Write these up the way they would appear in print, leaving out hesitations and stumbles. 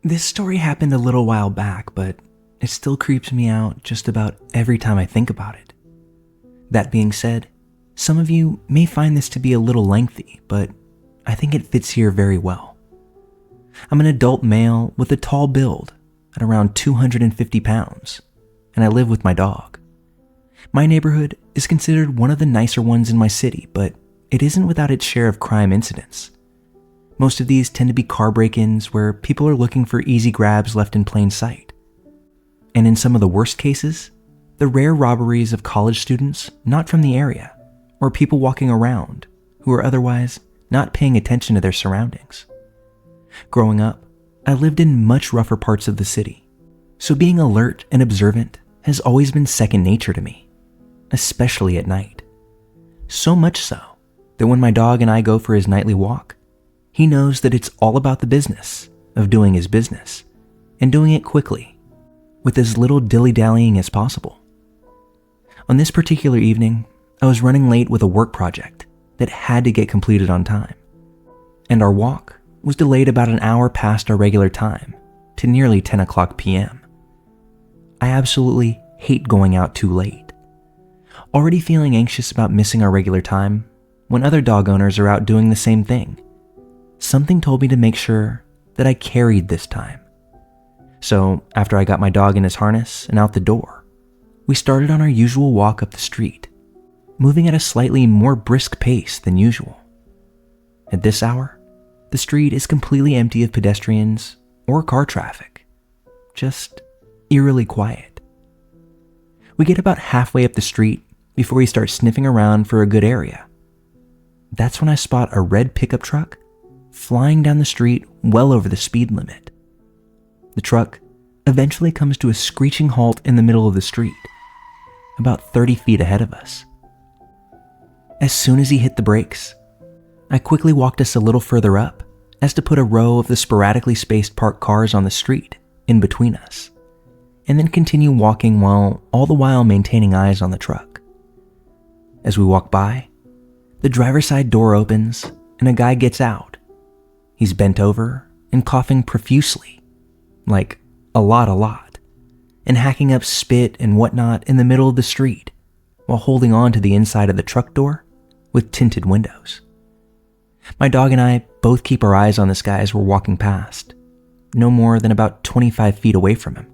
This story happened a little while back, but it still creeps me out just about every time I think about it. That being said, some of you may find this to be a little lengthy, but I think it fits here very well. I'm an adult male with a tall build at around 250 pounds, and I live with my dog. My neighborhood is considered one of the nicer ones in my city, but it isn't without its share of crime incidents. Most of these tend to be car break-ins where people are looking for easy grabs left in plain sight. And in some of the worst cases, the rare robberies of college students not from the area, or people walking around who are otherwise not paying attention to their surroundings. Growing up, I lived in much rougher parts of the city, so being alert and observant has always been second nature to me, especially at night. So much so that when my dog and I go for his nightly walk, he knows that it's all about the business of doing his business and doing it quickly, with as little dilly-dallying as possible. On this particular evening, I was running late with a work project that had to get completed on time, and our walk was delayed about an hour past our regular time to nearly 10 o'clock p.m. I absolutely hate going out too late. Already feeling anxious about missing our regular time when other dog owners are out doing the same thing, something told me to make sure that I carried this time. So after I got my dog in his harness and out the door, we started on our usual walk up the street, moving at a slightly more brisk pace than usual. At this hour, the street is completely empty of pedestrians or car traffic, just eerily quiet. We get about halfway up the street before we start sniffing around for a good area. That's when I spot a red pickup truck flying down the street well over the speed limit. The truck eventually comes to a screeching halt in the middle of the street, about 30 feet ahead of us. As soon as he hit the brakes, I quickly walked us a little further up as to put a row of the sporadically spaced parked cars on the street in between us, and then continue walking all the while maintaining eyes on the truck. As we walk by, the driver's side door opens and a guy gets out. He's bent over and coughing profusely, like a lot, and hacking up spit and whatnot in the middle of the street while holding on to the inside of the truck door with tinted windows. My dog and I both keep our eyes on this guy as we're walking past, no more than about 25 feet away from him.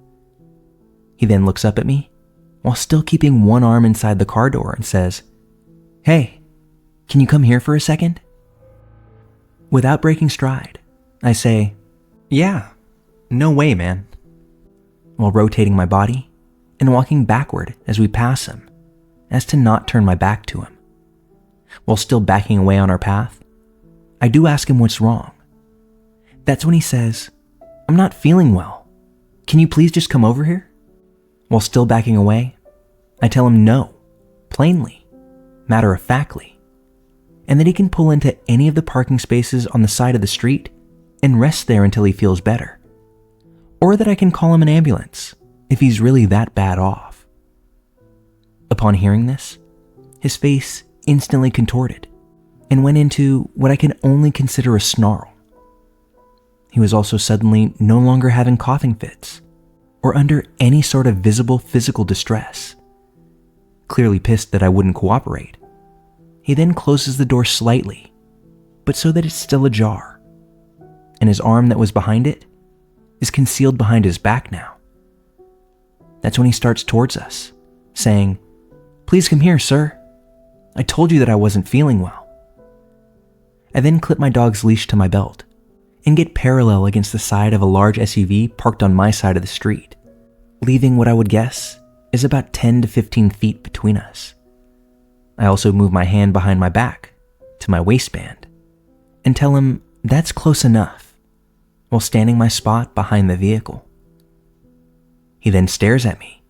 He then looks up at me while still keeping one arm inside the car door and says, "Hey, can you come here for a second?" Without breaking stride, I say, "Yeah, no way, man," while rotating my body and walking backward as we pass him, as to not turn my back to him. While still backing away on our path, I do ask him what's wrong. That's when he says, "I'm not feeling well. Can you please just come over here?" While still backing away, I tell him no, plainly, matter-of-factly, and that he can pull into any of the parking spaces on the side of the street and rest there until he feels better, or that I can call him an ambulance if he's really that bad off. Upon hearing this, his face instantly contorted and went into what I can only consider a snarl. He was also suddenly no longer having coughing fits or under any sort of visible physical distress. Clearly pissed that I wouldn't cooperate, he then closes the door slightly, but so that it's still ajar, and his arm that was behind it is concealed behind his back now. That's when he starts towards us, saying, "Please come here, sir. I told you that I wasn't feeling well." I then clip my dog's leash to my belt and get parallel against the side of a large SUV parked on my side of the street, leaving what I would guess is about 10 to 15 feet between us. I also move my hand behind my back to my waistband and tell him that's close enough while standing my spot behind the vehicle. He then stares at me,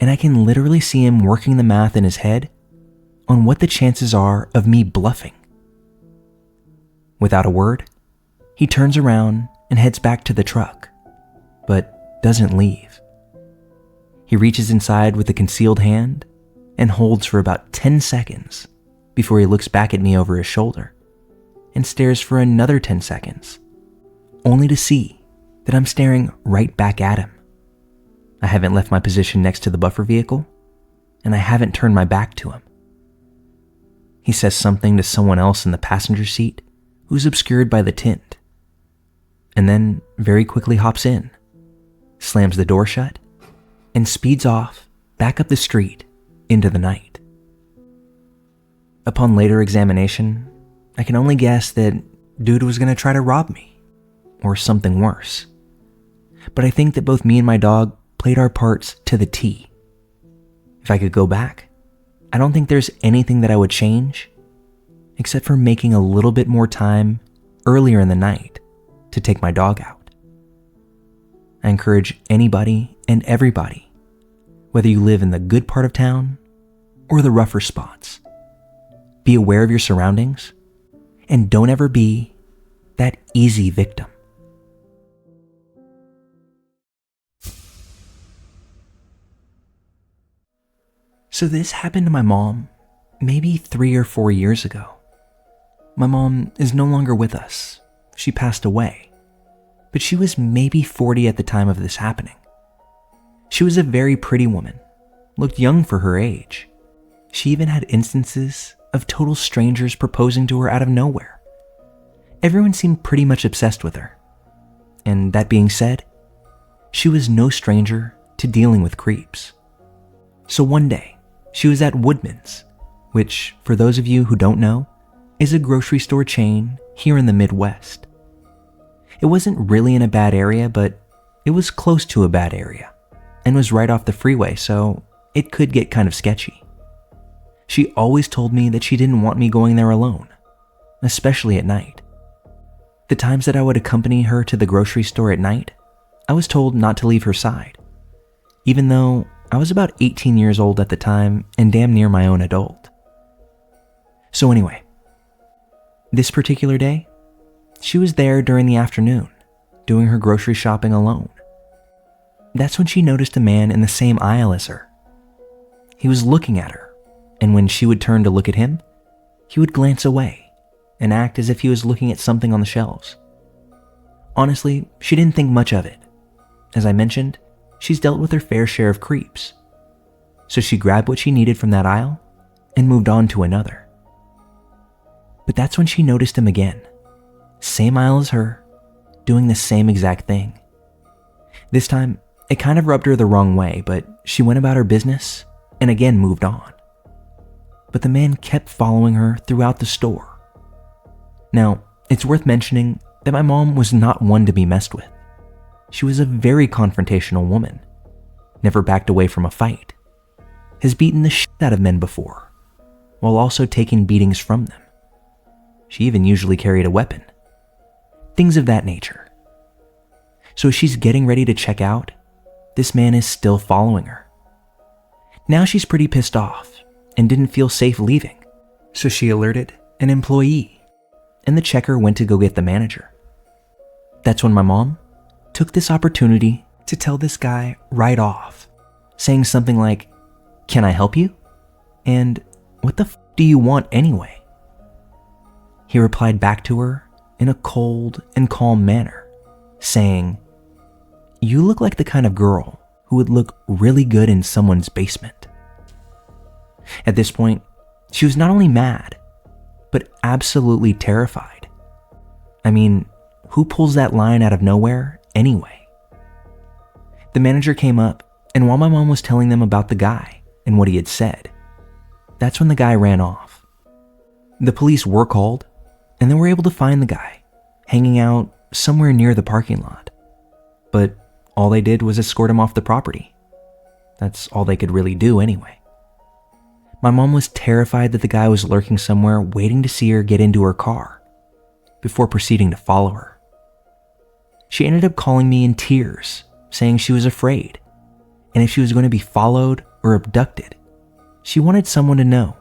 and I can literally see him working the math in his head on what the chances are of me bluffing. Without a word, he turns around and heads back to the truck, but doesn't leave. He reaches inside with a concealed hand and holds for about 10 seconds before he looks back at me over his shoulder and stares for another 10 seconds, only to see that I'm staring right back at him. I haven't left my position next to the buffer vehicle, and I haven't turned my back to him. He says something to someone else in the passenger seat who's obscured by the tint, and then very quickly hops in, slams the door shut, and speeds off back up the street into the night. Upon later examination, I can only guess that dude was going to try to rob me, or something worse. But I think that both me and my dog played our parts to the T. If I could go back, I don't think there's anything that I would change, except for making a little bit more time earlier in the night to take my dog out. I encourage anybody and everybody, whether you live in the good part of town or the rougher spots, be aware of your surroundings and don't ever be that easy victim. So this happened to my mom maybe 3 or 4 years ago. My mom is no longer with us. She passed away, but she was maybe 40 at the time of this happening. She was a very pretty woman, looked young for her age. She even had instances of total strangers proposing to her out of nowhere. Everyone seemed pretty much obsessed with her. And that being said, she was no stranger to dealing with creeps. So one day, she was at Woodman's, which, for those of you who don't know, is a grocery store chain here in the Midwest. It wasn't really in a bad area, but it was close to a bad area and was right off the freeway, so it could get kind of sketchy. She always told me that she didn't want me going there alone, especially at night. The times that I would accompany her to the grocery store at night, I was told not to leave her side, even though I was about 18 years old at the time and damn near my own adult. So anyway, this particular day, she was there during the afternoon, doing her grocery shopping alone. That's when she noticed a man in the same aisle as her. He was looking at her, and when she would turn to look at him, he would glance away and act as if he was looking at something on the shelves. Honestly, she didn't think much of it. As I mentioned, she's dealt with her fair share of creeps. So she grabbed what she needed from that aisle and moved on to another. But that's when she noticed him again. Same aisle as her, doing the same exact thing. This time, it kind of rubbed her the wrong way, but she went about her business and again moved on. But the man kept following her throughout the store. Now, it's worth mentioning that my mom was not one to be messed with. She was a very confrontational woman, never backed away from a fight, has beaten the shit out of men before, while also taking beatings from them. She even usually carried a weapon. Things of that nature. So as she's getting ready to check out, this man is still following her. Now she's pretty pissed off and didn't feel safe leaving, so she alerted an employee, and the checker went to go get the manager. That's when my mom took this opportunity to tell this guy right off, saying something like, "Can I help you?" And "What the f do you want anyway?" He replied back to her in a cold and calm manner, saying, "You look like the kind of girl who would look really good in someone's basement." At this point, she was not only mad, but absolutely terrified. I mean, who pulls that line out of nowhere anyway? The manager came up, and while my mom was telling them about the guy and what he had said, that's when the guy ran off. The police were called, and they were able to find the guy hanging out somewhere near the parking lot. But all they did was escort him off the property. That's all they could really do anyway. My mom was terrified that the guy was lurking somewhere waiting to see her get into her car before proceeding to follow her. She ended up calling me in tears, saying she was afraid, and if she was going to be followed or abducted, she wanted someone to know.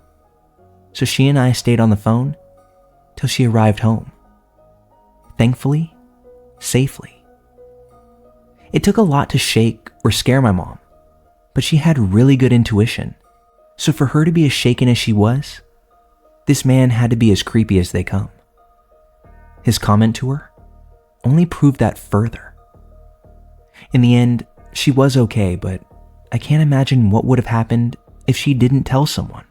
So she and I stayed on the phone till she arrived home. Thankfully, safely. It took a lot to shake or scare my mom, but she had really good intuition. So for her to be as shaken as she was, this man had to be as creepy as they come. His comment to her only proved that further. In the end, she was okay, but I can't imagine what would have happened if she didn't tell someone,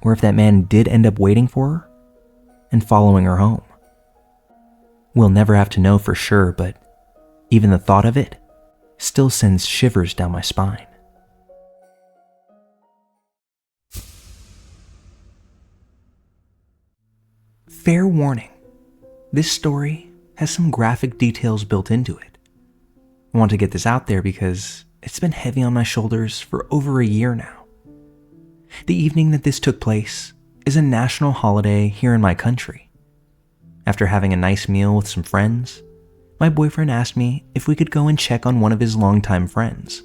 or if that man did end up waiting for her and following her home. We'll never have to know for sure, but even the thought of it still sends shivers down my spine. Fair warning, this story has some graphic details built into it. I want to get this out there because it's been heavy on my shoulders for over a year now. The evening that this took place is a national holiday here in my country. After having a nice meal with some friends, my boyfriend asked me if we could go and check on one of his longtime friends,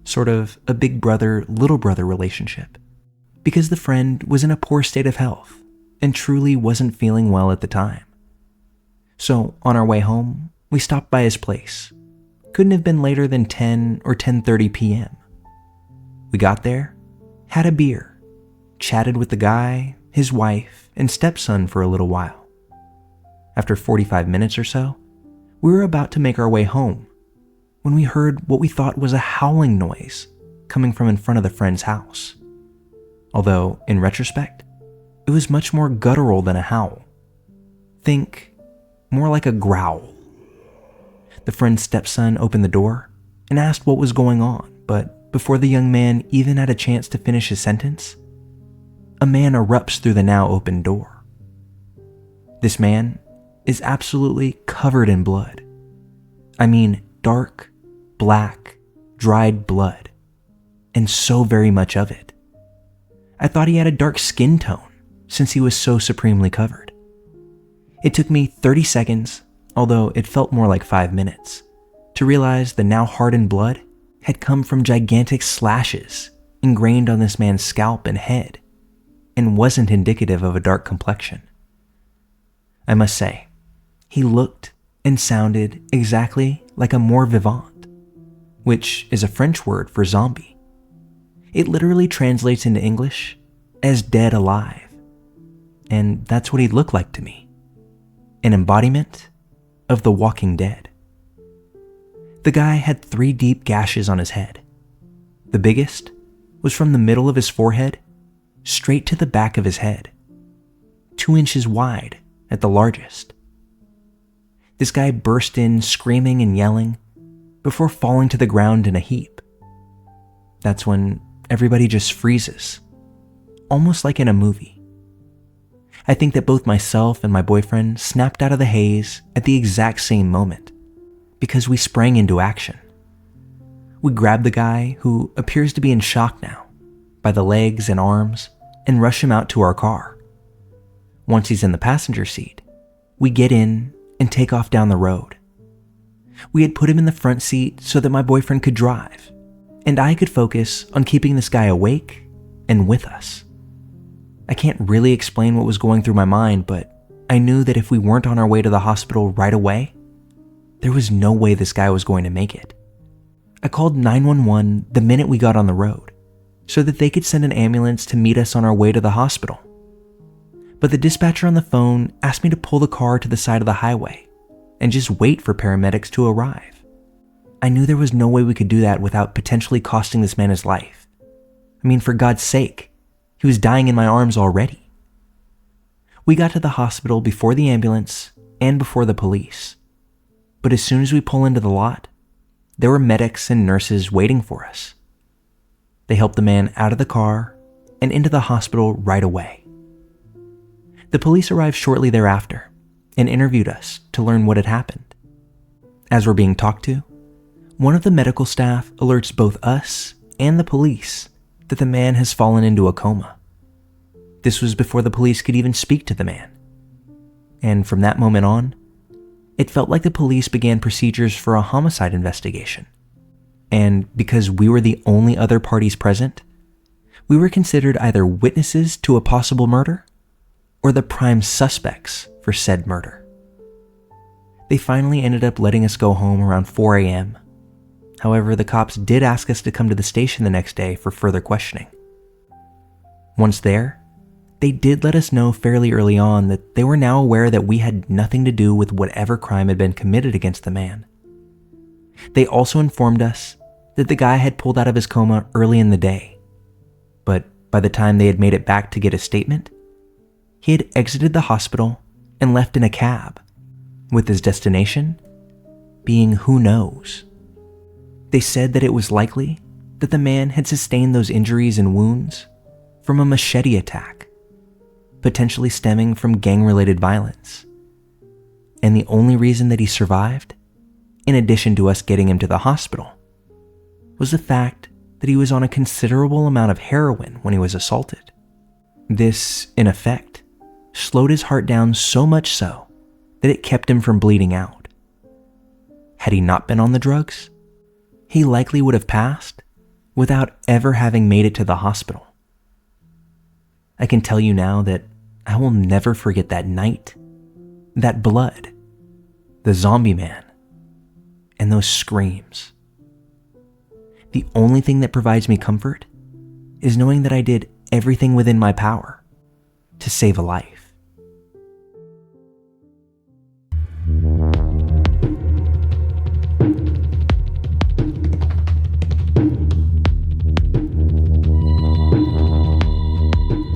sort of a big brother, little brother relationship, because the friend was in a poor state of health and truly wasn't feeling well at the time. So on our way home, we stopped by his place. Couldn't have been later than 10 or 10:30 p.m. We got there, had a beer, chatted with the guy, his wife, and stepson for a little while. After 45 minutes or so, we were about to make our way home when we heard what we thought was a howling noise coming from in front of the friend's house. Although, in retrospect, it was much more guttural than a howl. Think more like a growl. The friend's stepson opened the door and asked what was going on, but before the young man even had a chance to finish his sentence, a man erupts through the now open door. This man is absolutely covered in blood. I mean, dark, black, dried blood, and so very much of it. I thought he had a dark skin tone since he was so supremely covered. It took me 30 seconds, although it felt more like 5 minutes, to realize the now hardened blood had come from gigantic slashes ingrained on this man's scalp and head, and wasn't indicative of a dark complexion. I must say, he looked and sounded exactly like a mort vivant, which is a French word for zombie. It literally translates into English as dead alive, and that's what he looked like to me, an embodiment of the Walking Dead. The guy had 3 deep gashes on his head. The biggest was from the middle of his forehead straight to the back of his head, 2 inches wide at the largest. This guy burst in screaming and yelling before falling to the ground in a heap. That's when everybody just freezes, almost like in a movie. I think that both myself and my boyfriend snapped out of the haze at the exact same moment because we sprang into action. We grabbed the guy, who appears to be in shock now, by the legs and arms and rush him out to our car. Once he's in the passenger seat, we get in and take off down the road. We had put him in the front seat so that my boyfriend could drive, and I could focus on keeping this guy awake and with us. I can't really explain what was going through my mind, but I knew that if we weren't on our way to the hospital right away, there was no way this guy was going to make it. I called 911 the minute we got on the road so that they could send an ambulance to meet us on our way to the hospital. But the dispatcher on the phone asked me to pull the car to the side of the highway and just wait for paramedics to arrive. I knew there was no way we could do that without potentially costing this man his life. I mean, for God's sake, he was dying in my arms already. We got to the hospital before the ambulance and before the police. But as soon as we pull into the lot, there were medics and nurses waiting for us. They helped the man out of the car and into the hospital right away. The police arrived shortly thereafter and interviewed us to learn what had happened. As we're being talked to, one of the medical staff alerts both us and the police that the man has fallen into a coma. This was before the police could even speak to the man. And from that moment on, it felt like the police began procedures for a homicide investigation. And because we were the only other parties present, we were considered either witnesses to a possible murder or the prime suspects for said murder. They finally ended up letting us go home around 4 a.m. However, the cops did ask us to come to the station the next day for further questioning. Once there, they did let us know fairly early on that they were now aware that we had nothing to do with whatever crime had been committed against the man. They also informed us that the guy had pulled out of his coma early in the day, but by the time they had made it back to get a statement, he had exited the hospital and left in a cab, with his destination being who knows. They said that it was likely that the man had sustained those injuries and wounds from a machete attack, potentially stemming from gang-related violence. And the only reason that he survived, in addition to us getting him to the hospital, was the fact that he was on a considerable amount of heroin when he was assaulted. This, in effect, slowed his heart down so much so that it kept him from bleeding out. Had he not been on the drugs, he likely would have passed without ever having made it to the hospital. I can tell you now that I will never forget that night, that blood, the zombie man, and those screams. The only thing that provides me comfort is knowing that I did everything within my power to save a life.